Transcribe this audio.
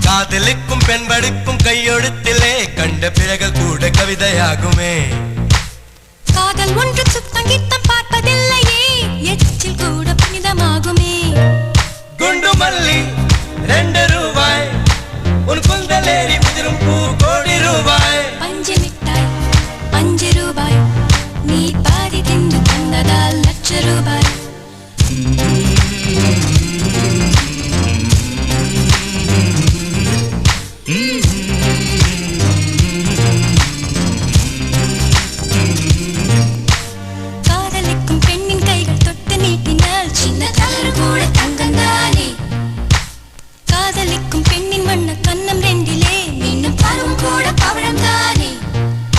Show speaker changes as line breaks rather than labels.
காதலிக்கும் பெண் படிப்பும் கையெழுத்திலே கண்ட பிறகு கூட கவிதையாகுமே.
காதல் ஒன்று சுத்தம் கித்தம் பார்ப்பதில்லையே, எச்சில் கூட புனிதமாகுமே.
குண்டு மல்லி